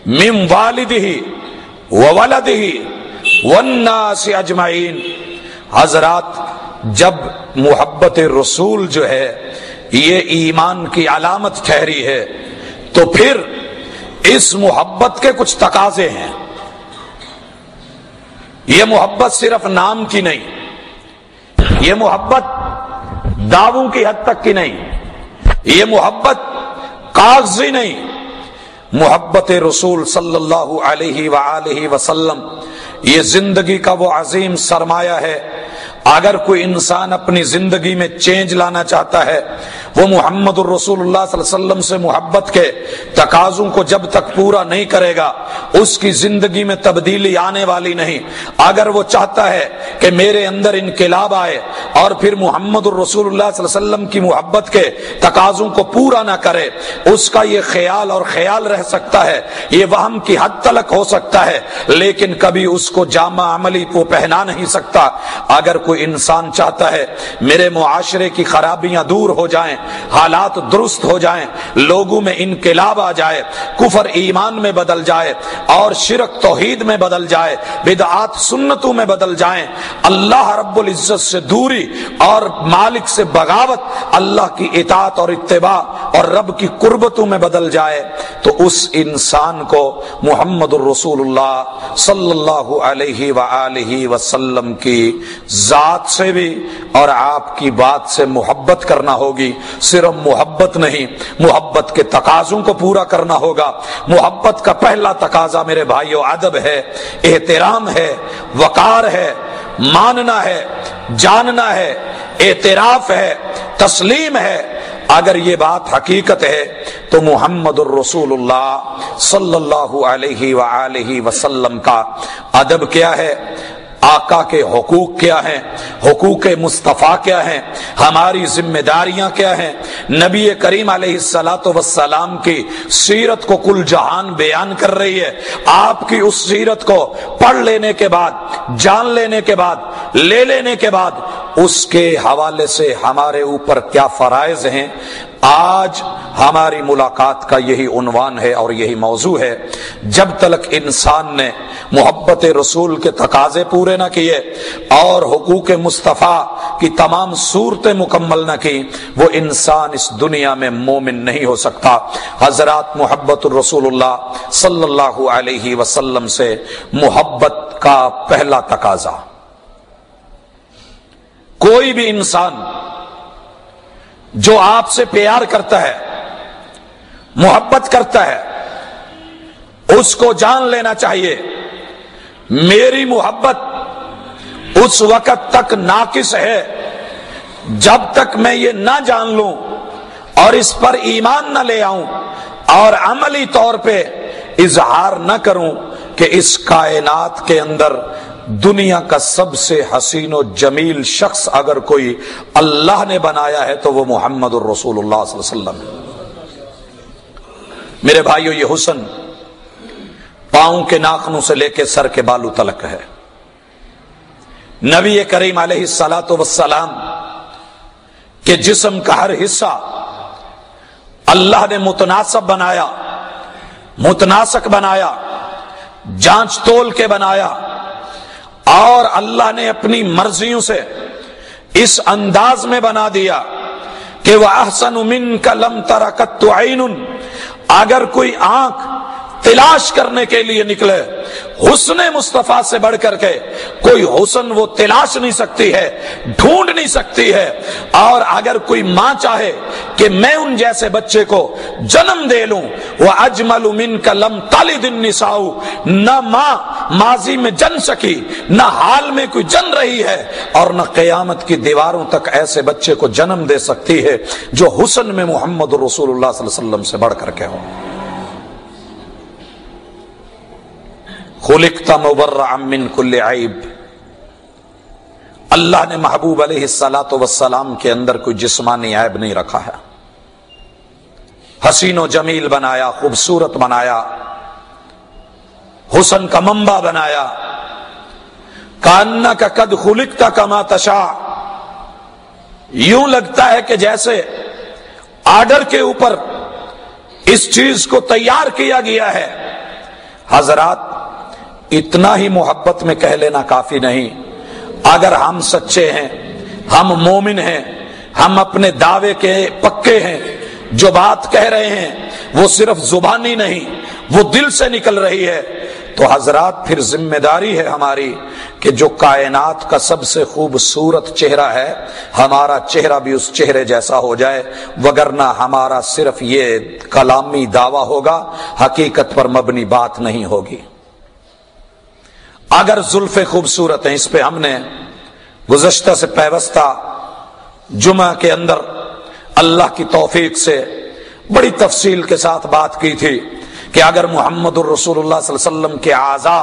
من والدہ وولدہ والناس اجمعین۔ حضرات جب محبت رسول جو ہے یہ ایمان کی علامت ٹھہری ہے تو پھر اس محبت کے کچھ تقاضے ہیں۔ یہ محبت صرف نام کی نہیں، یہ محبت دعووں کی حد تک کی نہیں، یہ محبت کاغذی نہیں، محبت رسول صلی اللہ علیہ وآلہ وسلم یہ زندگی کا وہ عظیم سرمایہ ہے۔ اگر کوئی انسان اپنی زندگی میں چینج لانا چاہتا ہے وہ محمد الرسول اللہ صلی اللہ علیہ وسلم سے محبت کے تقاضوں کو جب تک پورا نہیں کرے گا اس کی زندگی میں تبدیلی آنے والی نہیں۔ اگر وہ چاہتا ہے کہ میرے اندر انقلاب آئے اور پھر محمد الرسول اللہ صلی اللہ علیہ وسلم کی محبت کے تقاضوں کو پورا نہ کرے، اس کا یہ خیال اور خیال رہ سکتا ہے، یہ وہم کی حد تلک ہو سکتا ہے، لیکن کبھی اس کو جامع عملی کو پہنا نہیں سکتا۔ اگر کوئی انسان چاہتا ہے میرے معاشرے کی خرابیاں دور ہو جائیں، حالات درست ہو جائیں، لوگوں میں انقلاب آ جائے، کفر ایمان میں بدل جائے اور شرک توحید میں بدل جائے، بدعات سنتوں میں بدل جائیں، اللہ رب العزت سے دوری اور مالک سے بغاوت، اللہ کی اطاعت اور اتباع اور رب کی قربتوں میں بدل جائے، تو اس انسان کو محمد الرسول اللہ صلی اللہ علیہ وآلہ وسلم کی ذات سے بھی اور آپ کی بات سے محبت کرنا ہوگی۔ صرف محبت نہیں، محبت کے تقاضوں کو پورا کرنا ہوگا۔ محبت کا پہلا تقاضا میرے بھائیو ادب ہے، احترام ہے، وقار ہے، ماننا ہے، جاننا ہے، اعتراف ہے، تسلیم ہے۔ اگر یہ بات حقیقت ہے تو محمد الرسول اللہ صلی اللہ علیہ وآلہ وسلم کا ادب کیا ہے، آقا کے حقوق کیا ہیں، حقوق مصطفیٰ کیا ہیں، ہماری ذمہ داریاں کیا ہیں، نبی کریم علیہ الصلاۃ والسلام کی سیرت کو کل جہان بیان کر رہی ہے۔ آپ کی اس سیرت کو پڑھ لینے کے بعد، جان لینے کے بعد، لے لینے کے بعد اس کے حوالے سے ہمارے اوپر کیا فرائض ہیں، آج ہماری ملاقات کا یہی عنوان ہے اور یہی موضوع ہے۔ جب تک انسان نے محبت رسول کے تقاضے پورے نہ کیے اور حقوق مصطفیٰ کی تمام صورتیں مکمل نہ کی، وہ انسان اس دنیا میں مومن نہیں ہو سکتا۔ حضرات محبت الرسول اللہ صلی اللہ علیہ وسلم سے محبت کا پہلا تقاضا، کوئی بھی انسان جو آپ سے پیار کرتا ہے، محبت کرتا ہے، اس کو جان لینا چاہیے میری محبت اس وقت تک ناقص ہے جب تک میں یہ نہ جان لوں اور اس پر ایمان نہ لے آؤں اور عملی طور پہ اظہار نہ کروں کہ اس کائنات کے اندر دنیا کا سب سے حسین و جمیل شخص اگر کوئی اللہ نے بنایا ہے تو وہ محمد الرسول اللہ صلی اللہ علیہ وسلم ہے۔ میرے بھائیو، یہ حسن پاؤں کے ناخنوں سے لے کے سر کے بالوں تلک ہے۔ نبی کریم علیہ الصلاۃ والسلام کے جسم کا ہر حصہ اللہ نے متناسب بنایا، متناسق بنایا، جانچ تول کے بنایا، اور اللہ نے اپنی مرضیوں سے اس انداز میں بنا دیا کہ وَأَحْسَنُ مِنْكَ لَمْ تَرَ قَطُّ عَيْنٌ۔ اگر کوئی آنکھ تلاش کرنے کے لیے نکلے، حسن مصطفیٰ سے بڑھ کر کے کوئی حسن وہ تلاش نہیں سکتی ہے، ڈھونڈ نہیں سکتی ہے۔ اور اگر کوئی ماں چاہے کہ میں ان جیسے بچے کو جنم دے لوں، وَأَجْمَلُ مِنْكَ لَمْ تَلِدِ النِّسَاءُ، نہ ماں ماضی میں جن سکی، نہ حال میں کوئی جن رہی ہے، اور نہ قیامت کی دیواروں تک ایسے بچے کو جنم دے سکتی ہے جو حسن میں محمد رسول اللہ صلی اللہ علیہ وسلم سے بڑھ کر کے ہو۔ خلقت مبرعا من کل عیب، اللہ نے محبوب علیہ الصلاۃ والسلام کے اندر کوئی جسمانی عیب نہیں رکھا ہے، حسین و جمیل بنایا، خوبصورت بنایا، حسن کا منبع بنایا۔ کانک قد خلقت کما تشاء، یوں لگتا ہے کہ جیسے آرڈر کے اوپر اس چیز کو تیار کیا گیا ہے، حضرات اتنا ہی محبت میں کہہ لینا کافی نہیں، اگر ہم سچے ہیں، ہم مومن ہیں، ہم اپنے دعوے کے پکے ہیں، جو بات کہہ رہے ہیں وہ صرف زبانی نہیں، وہ دل سے نکل رہی ہے، تو حضرات پھر ذمہ داری ہے ہماری کہ جو کائنات کا سب سے خوبصورت چہرہ ہے ہمارا چہرہ بھی اس چہرے جیسا ہو جائے، وگرنہ ہمارا صرف یہ کلامی دعویٰ ہوگا، حقیقت پر مبنی بات نہیں ہوگی۔ اگر زلفیں خوبصورت ہیں، اس پہ ہم نے گزشتہ سے پیوستہ جمعہ کے اندر اللہ کی توفیق سے بڑی تفصیل کے ساتھ بات کی تھی کہ اگر محمد الرسول اللہ صلی اللہ علیہ وسلم کے اعضاء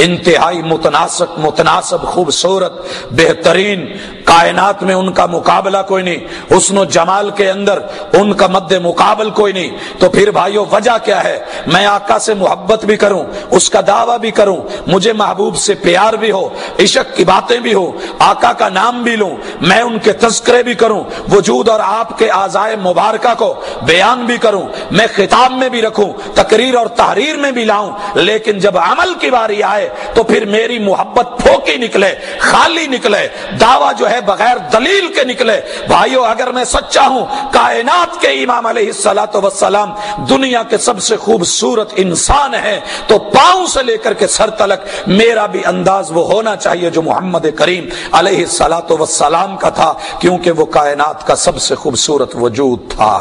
انتہائی متناسب خوبصورت بہترین، کائنات میں ان کا مقابلہ کوئی نہیں، حسن و جمال کے اندر ان کا مد مقابل کوئی نہیں، تو پھر بھائیو وجہ کیا ہے؟ میں آقا سے محبت بھی کروں، اس کا دعویٰ بھی کروں، مجھے محبوب سے پیار بھی ہو، عشق کی باتیں بھی ہو، آقا کا نام بھی لوں، میں ان کے تذکرے بھی کروں، وجود اور آپ کے اعضائے مبارکہ کو بیان بھی کروں، میں خطاب میں بھی رکھوں، تقریر اور تحریر میں بھی لاؤں، لیکن جب عمل کی باری آئے تو پھر میری محبت پھوکی نکلے، خالی نکلے، دعویٰ جو ہے بغیر دلیل کے نکلے۔ بھائیو اگر میں سچا ہوں، کائنات کے امام علیہ الصلوۃ والسلام دنیا کے سب سے خوبصورت انسان ہے، تو پاؤں سے لے کر کے سر تلک میرا بھی انداز وہ ہونا چاہیے جو محمد کریم علیہ الصلوۃ والسلام کا تھا، کیونکہ وہ کائنات کا سب سے خوبصورت وجود تھا۔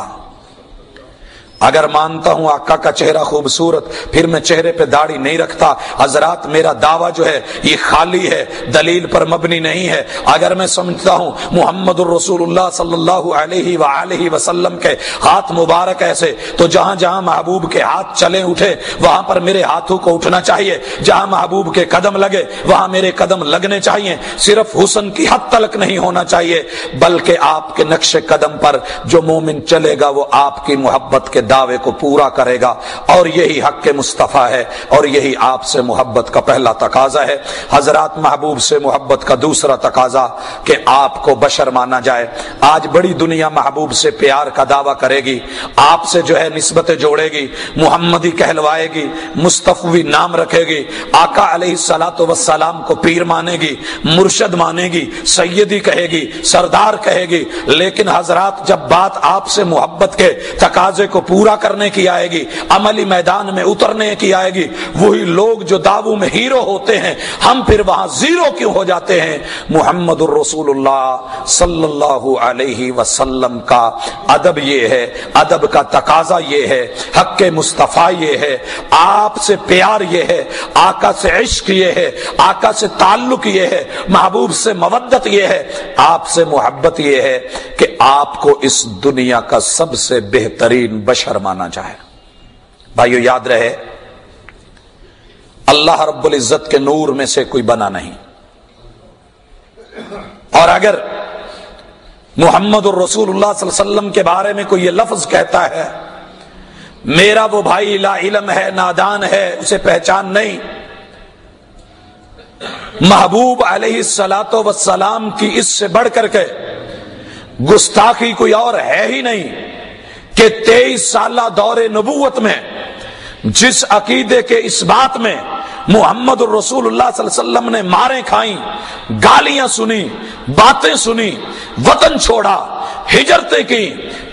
اگر مانتا ہوں آقا کا چہرہ خوبصورت، پھر میں چہرے پہ داڑھی نہیں رکھتا، حضرات میرا دعویٰ جو ہے یہ خالی ہے، دلیل پر مبنی نہیں ہے۔ اگر میں سمجھتا ہوں محمد الرسول اللہ صلی اللہ علیہ وآلہ وسلم کے ہاتھ مبارک ایسے، تو جہاں جہاں محبوب کے ہاتھ چلے اٹھے وہاں پر میرے ہاتھوں کو اٹھنا چاہیے، جہاں محبوب کے قدم لگے وہاں میرے قدم لگنے چاہیے، صرف حسن کی حد تلک نہیں ہونا چاہیے، بلکہ آپ کے نقش قدم پر جو مومن چلے گا وہ آپ کی محبت کے دعوے کو پورا کرے گا، اور یہی حق مصطفیٰ ہے، اور یہی آپ سے محبت کا پہلا تقاضا ہے۔ حضرات محبوب سے محبت کا دوسرا تقاضا کہ آپ کو بشر مانا جائے۔ آج بڑی دنیا محبوب سے پیار کا دعویٰ کرے گی، آپ سے جو ہے نسبتیں جوڑے گی، محمدی کہلوائے گی، مصطفی نام رکھے گی، آقا علیہ الصلوۃ والسلام کو پیر مانے گی، مرشد مانے گی، سیدی کہے گی، سردار کہے گی، لیکن حضرات جب بات آپ سے محبت کے تقاضے کو پورا کرنے کی آئے گی، عملی میدان میں اترنے کی آئے گی، وہی لوگ جو دعووں میں ہیرو ہوتے ہیں ہم پھر وہاں زیرو کیوں ہو جاتے ہیں؟ محمد الرسول اللہ صلی اللہ علیہ وسلم کا ادب یہ ہے، ادب کا تقاضا یہ ہے، حق مصطفیٰ یہ ہے، آپ سے پیار یہ ہے، آقا سے عشق یہ ہے، آقا سے تعلق یہ ہے، محبوب سے مودت یہ ہے، آپ سے محبت یہ ہے کہ آپ کو اس دنیا کا سب سے بہترین بشر مانا جائے۔ بھائیو یاد رہے، اللہ رب العزت کے نور میں سے کوئی بنا نہیں، اور اگر محمد الرسول اللہ صلی اللہ علیہ وسلم کے بارے میں کوئی یہ لفظ کہتا ہے میرا وہ بھائی لا علم ہے، نادان ہے، اسے پہچان نہیں، محبوب علیہ الصلوۃ والسلام کی اس سے بڑھ کر کے گستاخی کوئی اور ہے ہی نہیں کہ 23 سالہ دور نبوت میں جس عقیدے کے اس بات میں محمد الرسول اللہ صلی اللہ علیہ وسلم نے ماریں کھائیں، گالیاں سنی، باتیں سنی، وطن چھوڑا، ہجرتیں کی،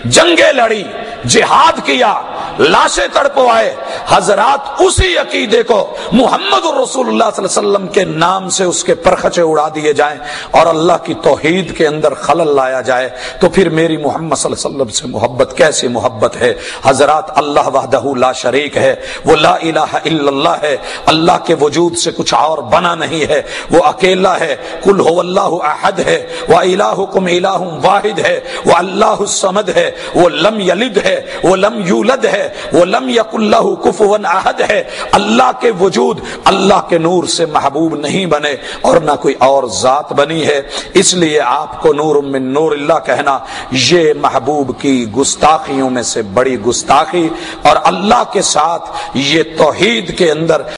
جنگیں لڑی، جہاد کیا، لاشیں تڑپوائے، حضرات اسی عقیدے کو محمد الرسول اللہ صلی اللہ علیہ وسلم کے نام سے اس کے پرخچے اڑا دیے جائیں اور اللہ کی توحید کے اندر خلل لایا جائے، تو پھر میری محمد صلی اللہ علیہ وسلم سے محبت کیسی محبت ہے؟ حضرات اللہ وحدہ لا شریک ہے، وہ لا الہ الا اللہ ہے، اللہ کے وجود سے کچھ اور بنا نہیں ہے، وہ اکیلا ہے، قل هو اللہ احد ہے، وَإِلَٰهُكُمْ إِلَٰهٌ واحد ہے، وہ اللہ الصمد ہے، وہ لم یلد ہے، وہ لم یولد ہے، وہ لم یکن لہ کفوا احد ہے۔ اللہ کے وجود اللہ کے نور سے محبوب نہیں بنے اور نہ کوئی اور ذات بنی ہے، اس لیے آپ کو نور من نور اللہ کہنا یہ محبوب کی گستاخیوں میں سے بڑی گستاخی، اور اللہ کے ساتھ یہ توحید کے اندر